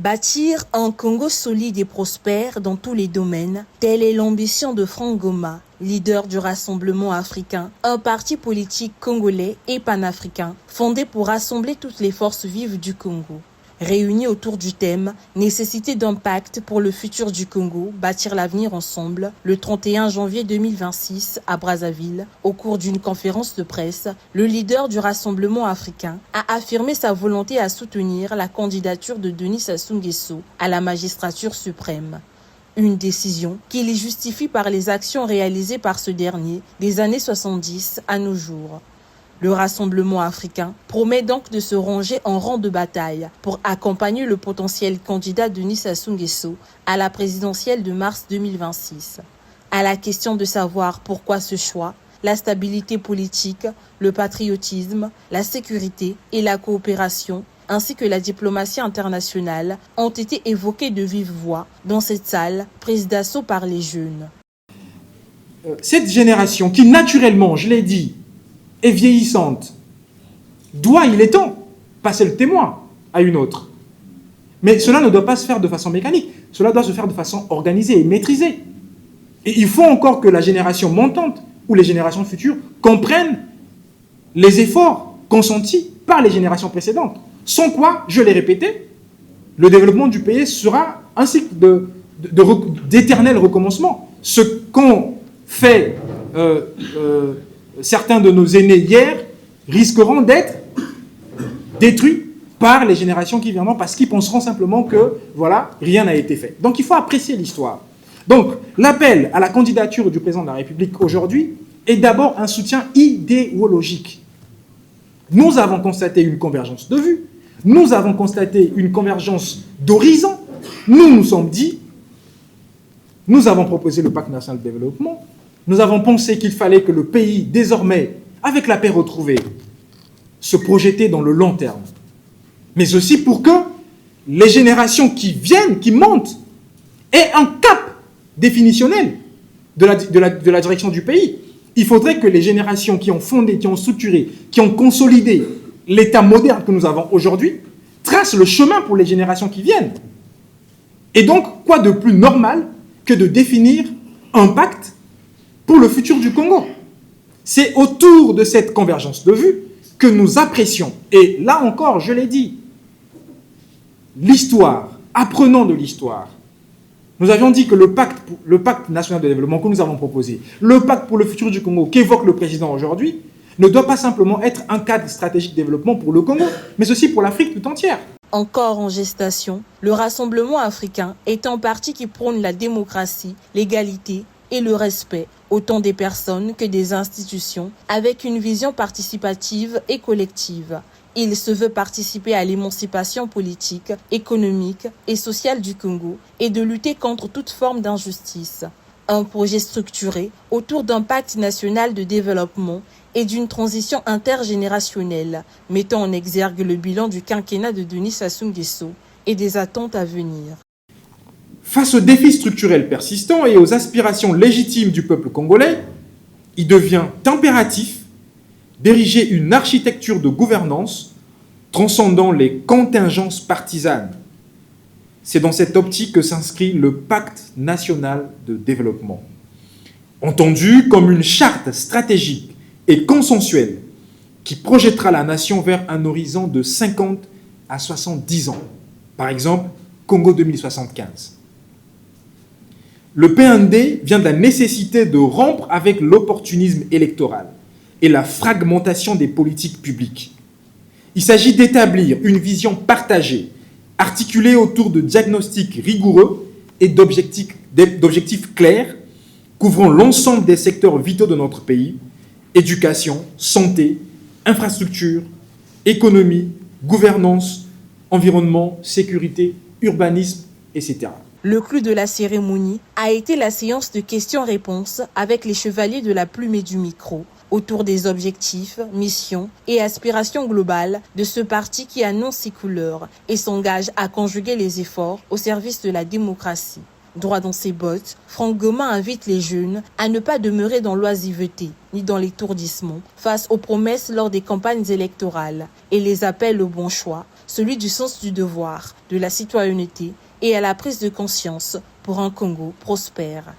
Bâtir un Congo solide et prospère dans tous les domaines, telle est l'ambition de Franck Goma, leader du Rassemblement africain, un parti politique congolais et panafricain, fondé pour rassembler toutes les forces vives du Congo. Réunis autour du thème « Nécessité d'un pacte pour le futur du Congo, bâtir l'avenir ensemble », le 31 janvier 2026 à Brazzaville, au cours d'une conférence de presse, le leader du Rassemblement africain a affirmé sa volonté à soutenir la candidature de Denis Sassou Nguesso à la magistrature suprême. Une décision qu'il y justifie par les actions réalisées par ce dernier des années 70 à nos jours. Le Rassemblement africain promet donc de se ranger en rang de bataille pour accompagner le potentiel candidat Denis Sassou Nguesso à la présidentielle de mars 2026. À la question de savoir pourquoi ce choix, la stabilité politique, le patriotisme, la sécurité et la coopération, ainsi que la diplomatie internationale, ont été évoqués de vive voix dans cette salle prise d'assaut par les jeunes. Cette génération qui, naturellement, je l'ai dit, est vieillissante, il est temps, passer le témoin à une autre. Mais cela ne doit pas se faire de façon mécanique, cela doit se faire de façon organisée et maîtrisée. Et il faut encore que la génération montante ou les générations futures comprennent les efforts consentis par les générations précédentes. Sans quoi, je l'ai répété, le développement du pays sera un cycle d'éternel recommencement. Ce qu'ont fait certains de nos aînés hier risqueront d'être détruits par les générations qui viendront parce qu'ils penseront simplement que, voilà, rien n'a été fait. Donc, il faut apprécier l'histoire. Donc, l'appel à la candidature du président de la République aujourd'hui est d'abord un soutien idéologique. Nous avons constaté une convergence de vues, nous avons constaté une convergence d'horizons. Nous nous sommes dit, nous avons proposé le Pacte national de développement. Nous avons pensé qu'il fallait que le pays, désormais, avec la paix retrouvée, se projetait dans le long terme. Mais aussi pour que les générations qui viennent, qui montent, aient un cap définitionnel de la direction du pays. Il faudrait que les générations qui ont fondé, qui ont structuré, qui ont consolidé l'État moderne que nous avons aujourd'hui, tracent le chemin pour les générations qui viennent. Et donc, quoi de plus normal que de définir un pacte pour le futur du Congo? C'est autour de cette convergence de vues que nous apprécions. Et là encore, je l'ai dit, l'histoire, apprenons de l'histoire. Nous avions dit que le pacte national de développement que nous avons proposé, le pacte pour le futur du Congo qu'évoque le président aujourd'hui, ne doit pas simplement être un cadre stratégique de développement pour le Congo, mais aussi pour l'Afrique tout entière. Encore en gestation, le Rassemblement africain est un parti qui prône la démocratie, l'égalité et le respect, autant des personnes que des institutions, avec une vision participative et collective. Il se veut participer à l'émancipation politique, économique et sociale du Congo et de lutter contre toute forme d'injustice. Un projet structuré autour d'un pacte national de développement et d'une transition intergénérationnelle, mettant en exergue le bilan du quinquennat de Denis Sassou Nguesso et des attentes à venir. Face aux défis structurels persistants et aux aspirations légitimes du peuple congolais, il devient impératif d'ériger une architecture de gouvernance transcendant les contingences partisanes. C'est dans cette optique que s'inscrit le Pacte national de développement. Entendu comme une charte stratégique et consensuelle qui projettera la nation vers un horizon de 50 à 70 ans. Par exemple, Congo 2075. Le PND vient de la nécessité de rompre avec l'opportunisme électoral et la fragmentation des politiques publiques. Il s'agit d'établir une vision partagée, articulée autour de diagnostics rigoureux et d'objectifs clairs, couvrant l'ensemble des secteurs vitaux de notre pays: éducation, santé, infrastructure, économie, gouvernance, environnement, sécurité, urbanisme, etc. Le clou de la cérémonie a été la séance de questions-réponses avec les chevaliers de la plume et du micro, autour des objectifs, missions et aspirations globales de ce parti qui annonce ses couleurs et s'engage à conjuguer les efforts au service de la démocratie. Droit dans ses bottes, Franck Goma invite les jeunes à ne pas demeurer dans l'oisiveté ni dans l'étourdissement face aux promesses lors des campagnes électorales et les appelle au bon choix, celui du sens du devoir, de la citoyenneté et à la prise de conscience pour un Congo prospère.